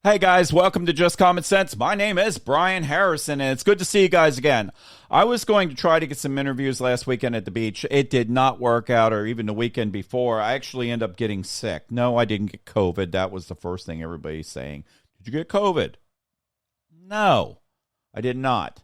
Hey guys, welcome to Just Common Sense. My name is Brian Harrison, and it's good to see you guys again. I was going to try to get some interviews last weekend at the beach. It did not work out, or even the weekend before. I actually ended up getting sick. No, I didn't get COVID. That was the first thing everybody's saying. Did you get COVID? No, I did not.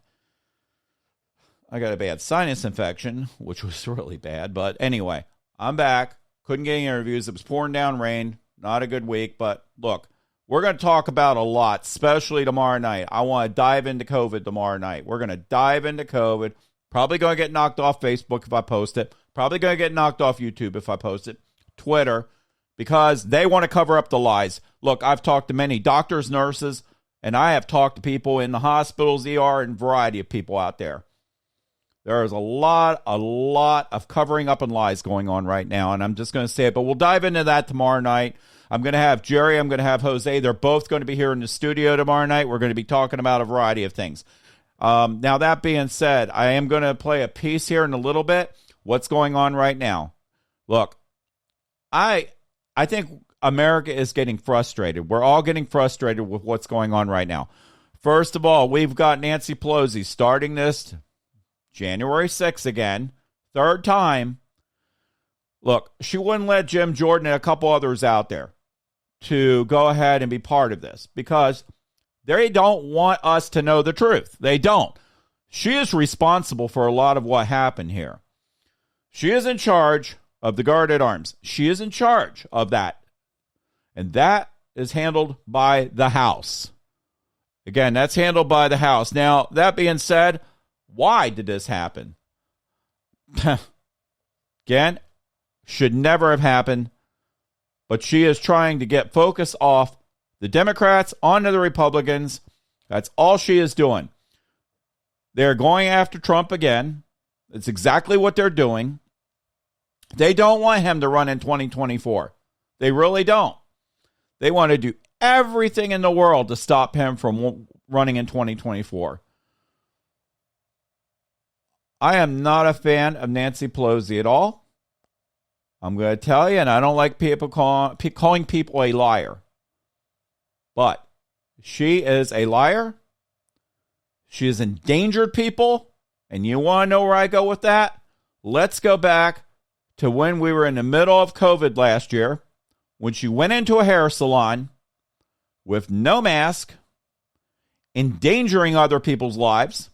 I got a bad sinus infection, which was really bad. But anyway, I'm back. Couldn't get any interviews. It was pouring down rain. Not a good week, but look. We're going to talk about a lot, especially tomorrow night. I want to dive into COVID tomorrow night. We're going to dive into COVID. Probably going to get knocked off Facebook if I post it. Probably going to get knocked off YouTube if I post it. Twitter, because they want to cover up the lies. Look, I've talked to many doctors, nurses, and I have talked to people in the hospitals, ER, and a variety of people out there. There is a lot of covering up and lies going on right now, and I'm just going to say it. But we'll dive into that tomorrow night. I'm going to have Jerry. I'm going to have Jose. They're both going to be here in the studio tomorrow night. We're going to be talking about a variety of things. Now, that being said, I am going to play a piece here in a little bit. What's going on right now? Look, I think America is getting frustrated. We're all getting frustrated with what's going on right now. First of all, we've got Nancy Pelosi starting this January 6th again, third time. Look, she wouldn't let Jim Jordan and a couple others out there to go ahead and be part of this because they don't want us to know the truth. They don't. She is responsible for a lot of what happened here. She is in charge of the guard at arms. She is in charge of that. And that is handled by the House. Again, that's handled by the House. Now, that being said, why did this happen? Again, should never have happened. But she is trying to get focus off the Democrats onto the Republicans. That's all she is doing. They're going after Trump again. It's exactly what they're doing. They don't want him to run in 2024. They really don't. They want to do everything in the world to stop him from running in 2024. I am not a fan of Nancy Pelosi at all. I'm going to tell you, and I don't like people calling people a liar. But she is a liar. She has endangered people. And you want to know where I go with that? Let's go back to when we were in the middle of COVID last year, when she went into a hair salon with no mask, endangering other people's lives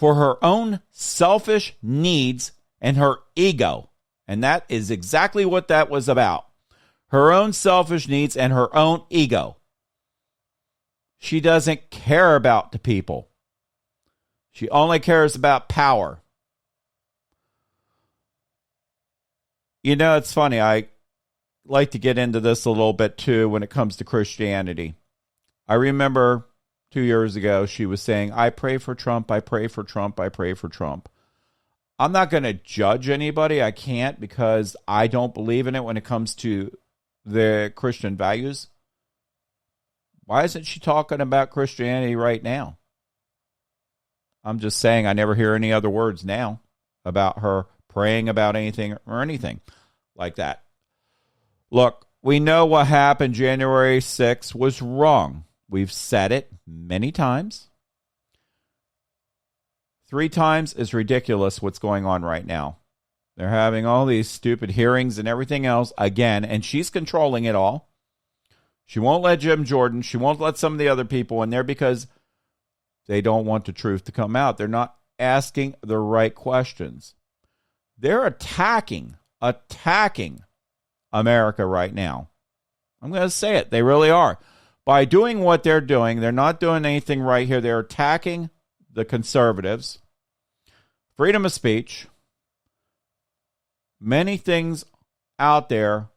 for her own selfish needs and her ego. And that is exactly what that was about. Her own selfish needs and her own ego. She doesn't care about the people. She only cares about power. You know, it's funny. I like to get into this a little bit too when it comes to Christianity. I remember 2 years ago, she was saying, I pray for Trump, I pray for Trump, I pray for Trump. I'm not going to judge anybody. I can't because I don't believe in it when it comes to the Christian values. Why isn't she talking about Christianity right now? I'm just saying I never hear any other words now about her praying about anything or anything like that. Look, we know what happened January 6th was wrong. We've said it many times. 3 times is ridiculous what's going on right now. They're having all these stupid hearings and everything else again, and she's controlling it all. She won't let Jim Jordan. She won't let some of the other people in there because they don't want the truth to come out. They're not asking the right questions. They're attacking America right now. I'm going to say it. They really are. By doing what they're doing, they're not doing anything right here. They're attacking the conservatives, freedom of speech. Many things out there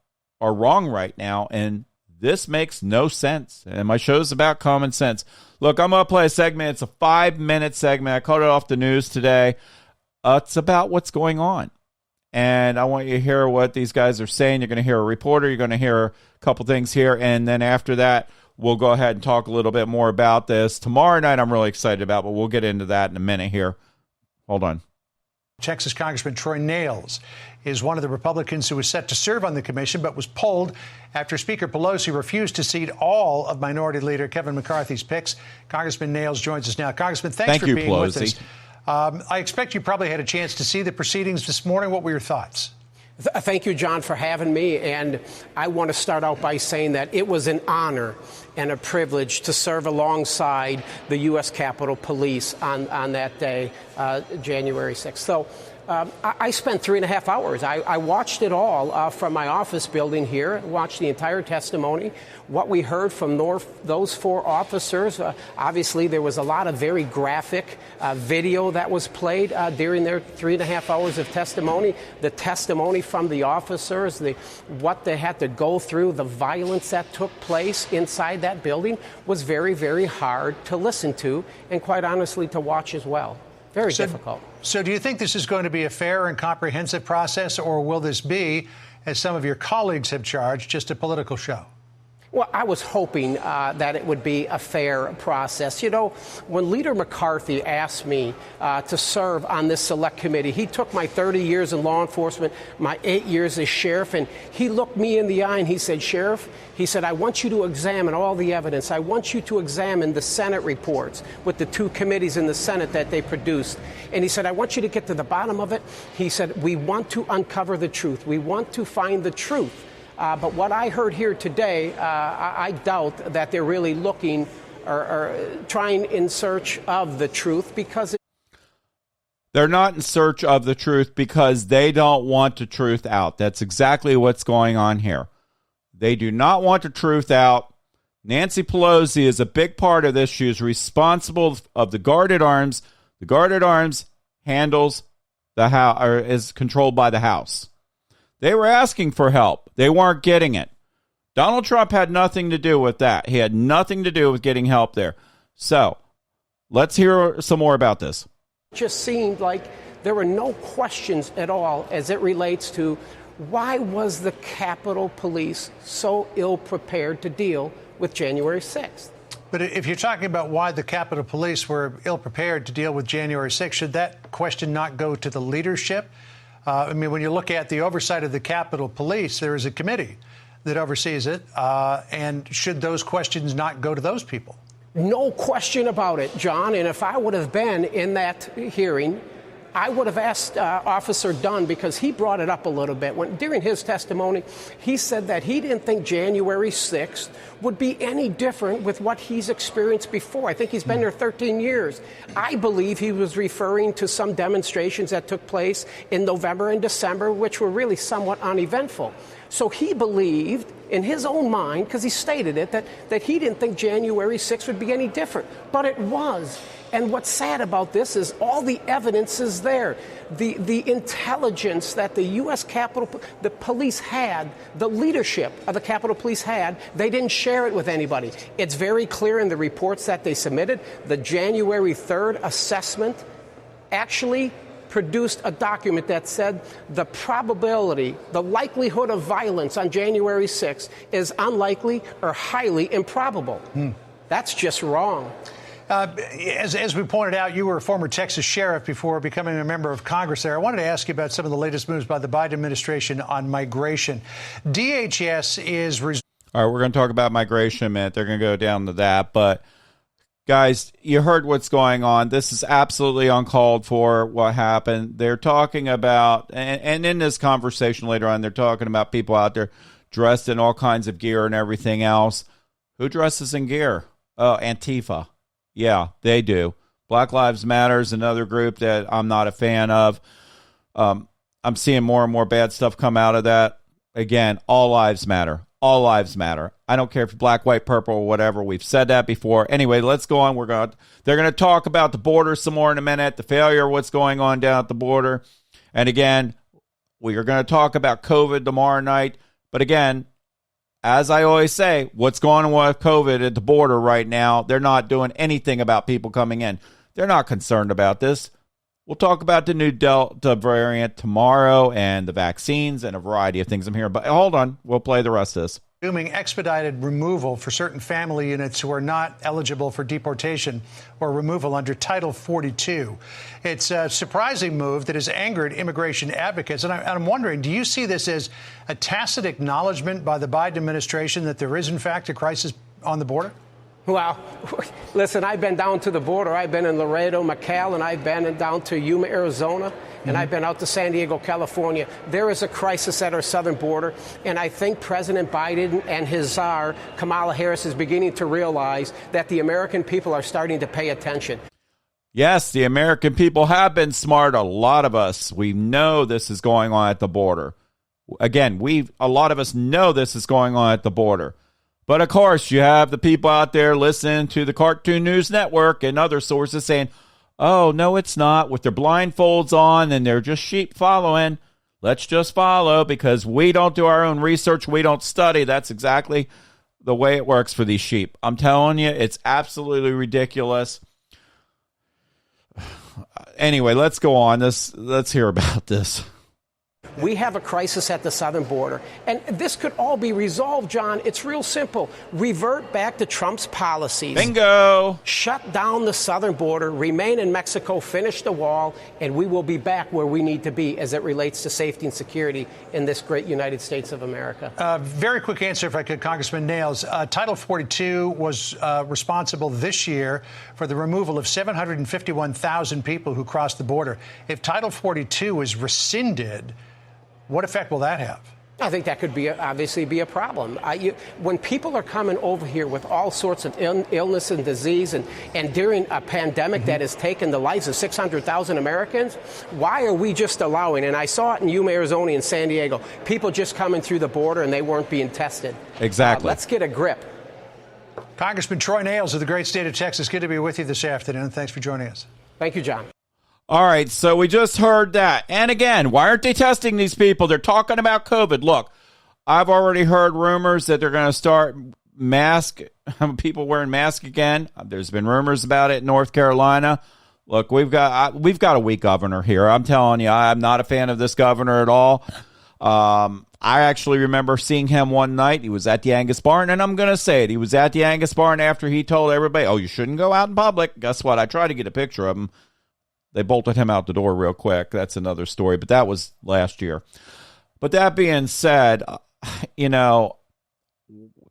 are wrong right now, and this makes no sense. And my show's about common sense. Look, I'm going to play a segment. It's a 5-minute segment. I caught it off the news today. It's about what's going on. And I want you to hear what these guys are saying. You're going to hear a reporter. You're going to hear a couple things here. And then after that, we'll go ahead and talk a little bit more about this. Tomorrow night, I'm really excited about, but we'll get into that in a minute here. Hold on. Texas Congressman Troy Nehls is one of the Republicans who was set to serve on the commission, but was pulled after Speaker Pelosi refused to seat all of Minority Leader Kevin McCarthy's picks. Congressman Nehls joins us now. Congressman, thanks for being with us. I expect you probably had a chance to see the proceedings this morning. What were your thoughts? Thank you, John, for having me. And I want to start out by saying that it was an honor and a privilege to serve alongside the U.S. Capitol Police on that day, January 6th. So I spent 3.5 hours. I watched it all from my office building here, watched the entire testimony, what we heard from those 4 officers. Obviously, there was a lot of very graphic video that was played during their 3.5 hours of testimony. The testimony from the officers, what they had to go through, the violence that took place inside that building was very, very hard to listen to and, quite honestly, to watch as well. Very difficult. So do you think this is going to be a fair and comprehensive process, or will this be, as some of your colleagues have charged, just a political show? Well, I was hoping that it would be a fair process. You know, when Leader McCarthy asked me to serve on this select committee, he took my 30 years in law enforcement, my 8 years as sheriff, and he looked me in the eye and he said, Sheriff, he said, I want you to examine all the evidence. I want you to examine the Senate reports with the 2 committees in the Senate that they produced. And he said, I want you to get to the bottom of it. He said, we want to uncover the truth. We want to find the truth. But what I heard here today, I doubt that they're really looking or trying in search of the truth, because they're not in search of the truth because they don't want the truth out. That's exactly what's going on here. They do not want the truth out. Nancy Pelosi is a big part of this. She is responsible of the guarded arms. The guarded arms handles the House, or is controlled by the House. They were asking for help. They weren't getting it. Donald Trump had nothing to do with that. He had nothing to do with getting help there. So let's hear some more about this. It just seemed like there were no questions at all as it relates to why was the Capitol Police so ill-prepared to deal with January 6th? But if you're talking about why the Capitol Police were ill-prepared to deal with January 6th, should that question not go to the leadership? I mean, when you look at the oversight of the Capitol Police, there is a committee that oversees it. And should those questions not go to those people? No question about it, John. And if I would have been in that hearing, I would have asked Officer Dunn, because he brought it up a little bit. During his testimony, he said that he didn't think January 6th would be any different with what he's experienced before. I think he's been there 13 years. I believe he was referring to some demonstrations that took place in November and December, which were really somewhat uneventful. So he believed in his own mind, because he stated it, that he didn't think January 6th would be any different. But it was. And what's sad about this is all the evidence is there. The intelligence that the U.S. Capitol, the police had, the leadership of the Capitol Police had, they didn't share it with anybody. It's very clear in the reports that they submitted. The January 3rd assessment actually produced a document that said the probability, the likelihood of violence on January 6th is unlikely or highly improbable. That's just wrong. As we pointed out, you were a former Texas sheriff before becoming a member of Congress there. I wanted to ask you about some of the latest moves by the Biden administration on migration. DHS is... All right, we're going to talk about migration in a minute. They're going to go down to that. But, guys, you heard what's going on. This is absolutely uncalled for, what happened. They're talking about, and in this conversation later on, they're talking about people out there dressed in all kinds of gear and everything else. Who dresses in gear? Oh, Antifa. Yeah, they do. Black Lives Matter is another group that I'm not a fan of. I'm seeing more and more bad stuff come out of that. Again, all lives matter. All lives matter. I don't care if you're black, white, purple, or whatever. We've said that before. Anyway, let's go on. They're going to talk about the border some more in a minute, the failure of what's going on down at the border. And again, we are going to talk about COVID tomorrow night. But again, as I always say, what's going on with COVID at the border right now, they're not doing anything about people coming in. They're not concerned about this. We'll talk about the new Delta variant tomorrow and the vaccines and a variety of things I'm hearing. But hold on, we'll play the rest of this. Assuming expedited removal for certain family units who are not eligible for deportation or removal under Title 42. It's a surprising move that has angered immigration advocates. And I'm wondering, do you see this as a tacit acknowledgement by the Biden administration that there is, in fact, a crisis on the border? Well, listen, I've been down to the border. I've been in Laredo, McAllen. I've been down to Yuma, Arizona. And I've been out to San Diego, California. There is a crisis at our southern border. And I think President Biden and his czar, Kamala Harris, is beginning to realize that the American people are starting to pay attention. Yes, the American people have been smart. A lot of us, we know this is going on at the border. Again, a lot of us know this is going on at the border. But of course, you have the people out there listening to the Cartoon News Network and other sources saying, oh, no, it's not, with their blindfolds on and they're just sheep following. Let's just follow because we don't do our own research. We don't study. That's exactly the way it works for these sheep. I'm telling you, it's absolutely ridiculous. Anyway, let's go on. Let's hear about this. We have a crisis at the southern border, and this could all be resolved, John. It's real simple. Revert back to Trump's policies. Bingo! Shut down the southern border, remain in Mexico, finish the wall, and we will be back where we need to be as it relates to safety and security in this great United States of America. Very quick answer, if I could, Congressman Nails. Title 42 was responsible this year for the removal of 751,000 people who crossed the border. If Title 42 is rescinded, what effect will that have? I think that could obviously be a problem. When people are coming over here with all sorts of illness and disease, and during a pandemic that has taken the lives of 600,000 Americans, why are we just allowing, and I saw it in Yuma, Arizona and San Diego, people just coming through the border and they weren't being tested? Exactly. Let's get a grip. Congressman Troy Nails of the great state of Texas, good to be with you this afternoon. Thanks for joining us. Thank you, John. All right, so we just heard that. And again, why aren't they testing these people? They're talking about COVID. Look, I've already heard rumors that they're going to start people wearing masks again. There's been rumors about it in North Carolina. Look, we've got a weak governor here. I'm telling you, I'm not a fan of this governor at all. I actually remember seeing him one night. He was at the Angus Barn, and I'm going to say it. He was at the Angus Barn after he told everybody, oh, you shouldn't go out in public. Guess what? I tried to get a picture of him. They bolted him out the door real quick. That's another story, but that was last year. But that being said,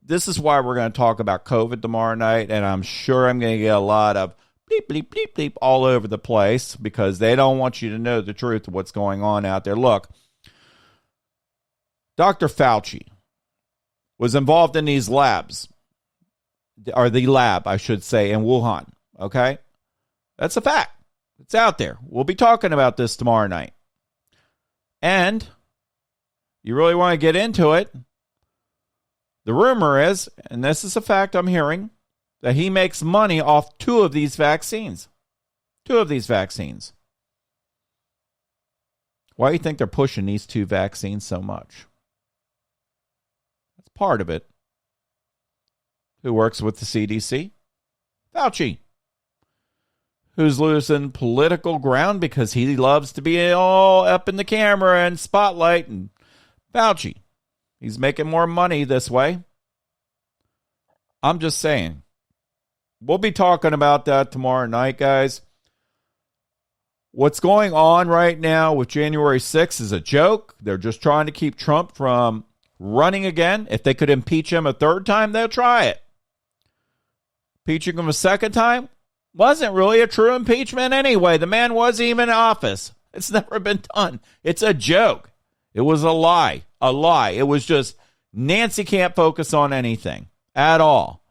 this is why we're going to talk about COVID tomorrow night, and I'm sure I'm going to get a lot of bleep, bleep, bleep, bleep all over the place because they don't want you to know the truth of what's going on out there. Look, Dr. Fauci was involved in these labs, or the lab, I should say, in Wuhan, okay? That's a fact. It's out there. We'll be talking about this tomorrow night. And you really want to get into it, the rumor is, and this is a fact I'm hearing, that he makes money off two of these vaccines. Why do you think they're pushing these two vaccines so much? That's part of it. Who works with the CDC? Fauci. Who's losing political ground because he loves to be all up in the camera and spotlight, and Fauci. He's making more money this way. I'm just saying. We'll be talking about that tomorrow night, guys. What's going on right now with January 6th is a joke. They're just trying to keep Trump from running again. If they could impeach him a third time, they'll try it. Impeaching him a second time wasn't really a true impeachment anyway. The man wasn't even in office. It's never been done. It's a joke. It was a lie. A lie. It was just Nancy can't focus on anything at all.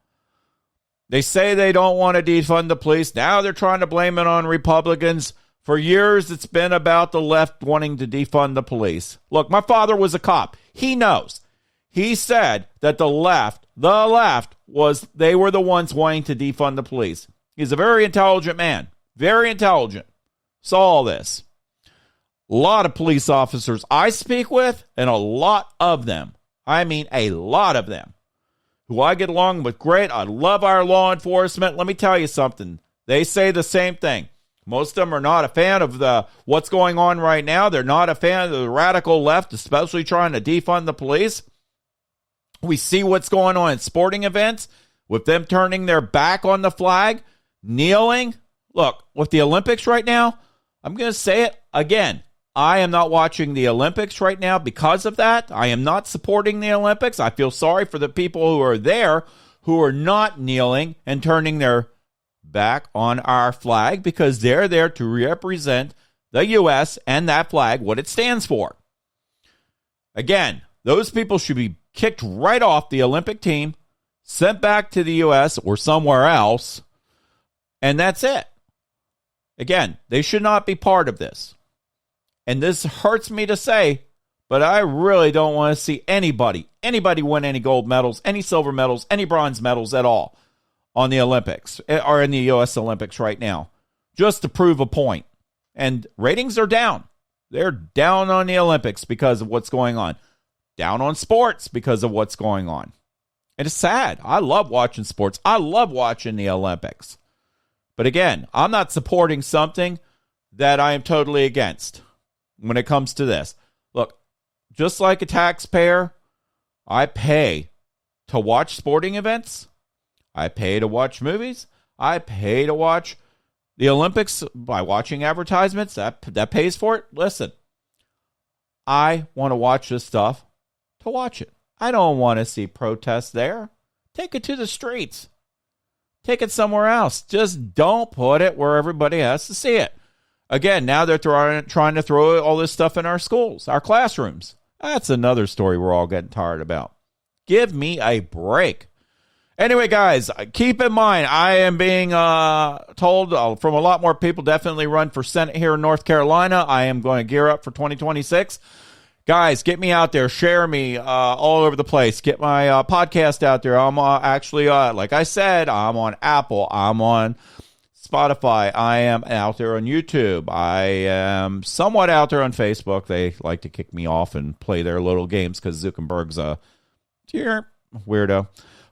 They say they don't want to defund the police. Now they're trying to blame it on Republicans. For years, it's been about the left wanting to defund the police. Look, my father was a cop. He knows. He said that the left they were the ones wanting to defund the police. He's a very intelligent man. Very intelligent. Saw all this. A lot of police officers I speak with, and a lot of them, I mean a lot of them, who I get along with great. I love our law enforcement. Let me tell you something. They say the same thing. Most of them are not a fan of what's going on right now. They're not a fan of the radical left, especially trying to defund the police. We see what's going on in sporting events with them turning their back on the flag, kneeling. Look, with the Olympics right now, I'm going to say it again. I am not watching the Olympics right now because of that. I am not supporting the Olympics. I feel sorry for the people who are there who are not kneeling and turning their back on our flag because they're there to represent the U.S. and that flag, what it stands for. Again, those people should be kicked right off the Olympic team, sent back to the U.S. or somewhere else, and that's it. Again, they should not be part of this. And this hurts me to say, but I really don't want to see anybody win any gold medals, any silver medals, any bronze medals at all on the Olympics or in the U.S. Olympics right now, just to prove a point. And ratings are down. They're down on the Olympics because of what's going on. Down on sports because of what's going on. And it's sad. I love watching sports. I love watching the Olympics. But again, I'm not supporting something that I am totally against when it comes to this. Look, just like a taxpayer, I pay to watch sporting events. I pay to watch movies. I pay to watch the Olympics by watching advertisements. That pays for it. Listen, I want to watch this stuff to watch it. I don't want to see protests there. Take it to the streets. Take it somewhere else. Just don't put it where everybody has to see it. Again, now they're trying to throw all this stuff in our schools, our classrooms. That's another story we're all getting tired about. Give me a break. Anyway, guys, keep in mind, I am being told from a lot more people, definitely run for Senate here in North Carolina. I am going to gear up for 2026. Guys, get me out there. Share me all over the place. Get my podcast out there. I'm actually, like I said, I'm on Apple. I'm on Spotify. I am out there on YouTube. I am somewhat out there on Facebook. They like to kick me off and play their little games because Zuckerberg's a weirdo.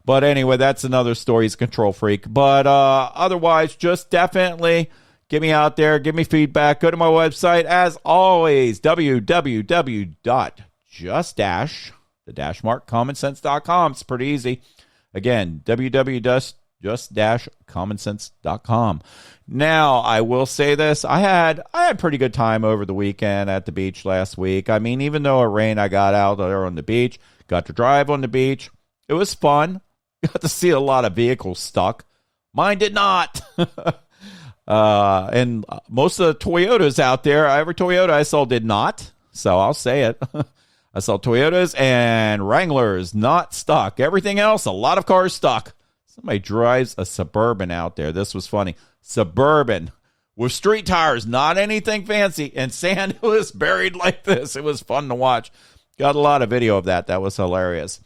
But anyway, that's another story. He's a control freak. But otherwise, just definitely get me out there. Give me feedback. Go to my website. As always, www.just-commonsense.com. It's pretty easy. Again, www.just-commonsense.com. Now, I will say this. I had a pretty good time over the weekend at the beach last week. I mean, even though it rained, I got out there on the beach, got to drive on the beach. It was fun. Got to see a lot of vehicles stuck. Mine did not. And most of the Toyotas out there, every Toyota I saw did not. So I'll say it. I saw Toyotas and Wranglers not stuck. Everything else, a lot of cars stuck. Somebody drives a Suburban out there. This was funny. Suburban with street tires, not anything fancy. And sand was buried like this. It was fun to watch. Got a lot of video of that. That was hilarious.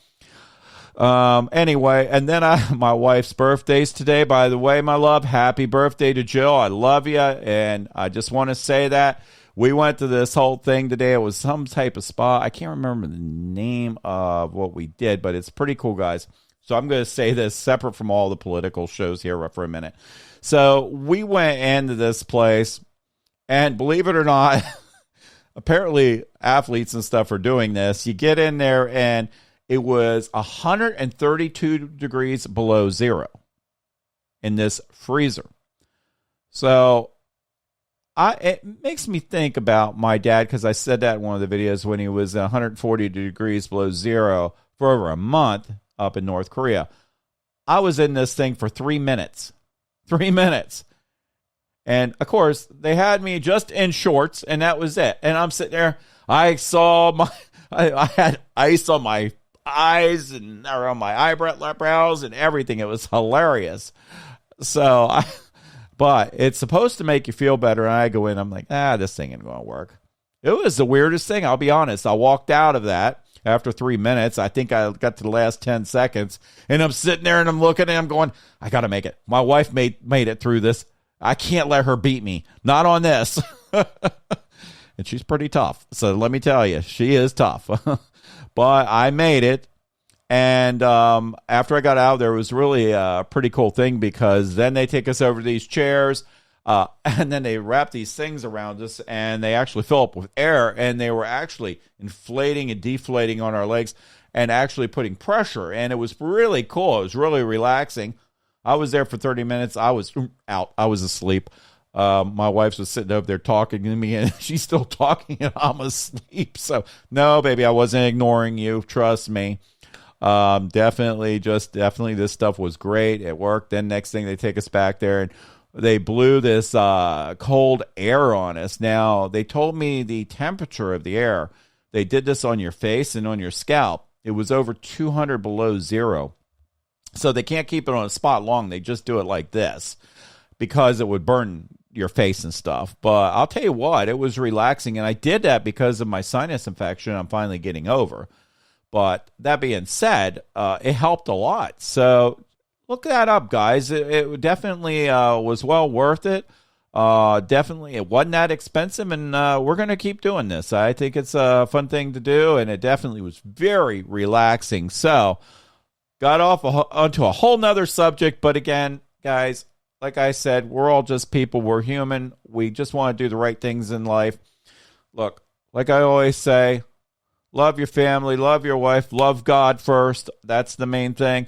Anyway, and then my wife's birthday's today. By the way, my love, happy birthday to Jill. I love you. And I just want to say that we went to this whole thing today. It was some type of spa. I can't remember the name of what we did, but it's pretty cool, guys. So I'm going to say this separate from all the political shows here for a minute. So we went into this place, and believe it or not, apparently athletes and stuff are doing this. You get in there, and it was 132 degrees below zero in this freezer. So it makes me think about my dad, because I said that in one of the videos when he was 140 degrees below zero for over a month up in North Korea. I was in this thing for 3 minutes. 3 minutes. And, of course, they had me just in shorts, and that was it. And I'm sitting there. I had ice on my eyes and around my eyebrows and everything. It was hilarious. But it's supposed to make you feel better. And I go in, I'm like, this thing ain't going to work. It was the weirdest thing. I'll be honest. I walked out of that after 3 minutes. I think I got to the last 10 seconds, and I'm sitting there and I'm looking and I'm going, I got to make it. My wife made it through this. I can't let her beat me. Not on this. And she's pretty tough. So let me tell you, she is tough. But I made it. And after I got out there, it was really a pretty cool thing, because then they take us over to these chairs. And then they wrap these things around us, and they actually fill up with air, and they were actually inflating and deflating on our legs and actually putting pressure. And it was really cool. It was really relaxing. I was there for 30 minutes. I was out. I was asleep. My wife was sitting over there talking to me, and she's still talking, and I'm asleep. So, no, baby, I wasn't ignoring you. Trust me. Definitely, this stuff was great. It worked. Then next thing, they take us back there, and they blew this cold air on us. Now, they told me the temperature of the air. They did this on your face and on your scalp. It was over 200 below zero. So they can't keep it on a spot long. They just do it like this because it would burn your face and stuff. But I'll tell you what, it was relaxing. And I did that because of my sinus infection I'm finally getting over. But that being said, it helped a lot. So look that up, guys. It definitely was well worth it. Definitely, it wasn't that expensive, and we're going to keep doing this. I think it's a fun thing to do, and it definitely was very relaxing. So got off onto a whole nother subject, but again, guys, like I said, we're all just people. We're human. We just want to do the right things in life. Look, like I always say, love your family, love your wife, love God first. That's the main thing.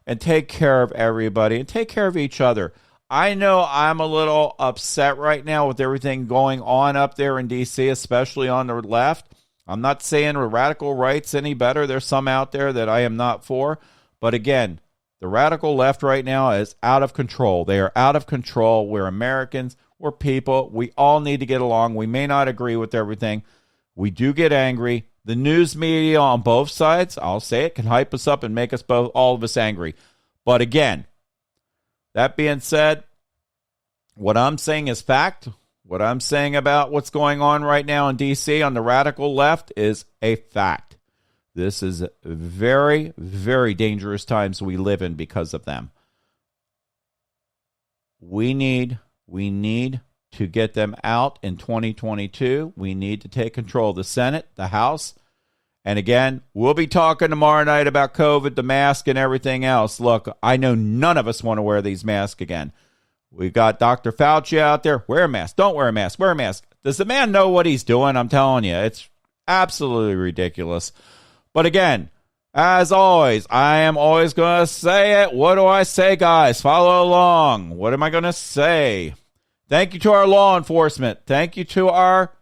And take care of everybody and take care of each other. I know I'm a little upset right now with everything going on up there in D.C., especially on the left. I'm not saying the radical right's any better. There's some out there that I am not for. But again, the radical left right now is out of control. They are out of control. We're Americans. We're people. We all need to get along. We may not agree with everything. We do get angry. The news media on both sides, I'll say it, can hype us up and make us both, all of us angry. But again, that being said, what I'm saying is fact. What I'm saying about what's going on right now in D.C. on the radical left is a fact. This is very, very dangerous times we live in because of them. We need to get them out in 2022. We need to take control of the Senate, the House. And again, we'll be talking tomorrow night about COVID, the mask, and everything else. Look, I know none of us want to wear these masks again. We've got Dr. Fauci out there. Wear a mask. Don't wear a mask. Wear a mask. Does the man know what he's doing? I'm telling you, it's absolutely ridiculous. But again, as always, I am always going to say it. What do I say, guys? Follow along. What am I going to say? Thank you to our law enforcement. Thank you to our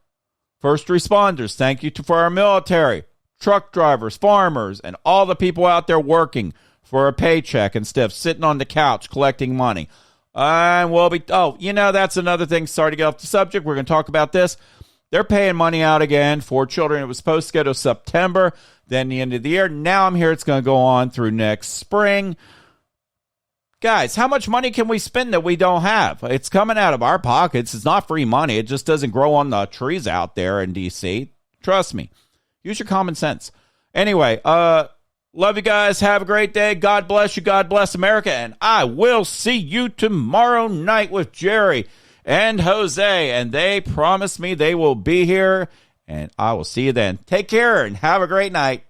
first responders. Thank you for our military, truck drivers, farmers, and all the people out there working for a paycheck instead of sitting on the couch collecting money. And we'll be, that's another thing. Sorry to get off the subject. We're going to talk about this. They're paying money out again for children. It was supposed to go to September, then the end of the year. Now I'm here. It's going to go on through next spring. Guys, how much money can we spend that we don't have? It's coming out of our pockets. It's not free money. It just doesn't grow on the trees out there in D.C. Trust me. Use your common sense. Anyway, love you guys. Have a great day. God bless you. God bless America. And I will see you tomorrow night with Jerry and Jose. And they promise me they will be here. And I will see you then. Take care and have a great night.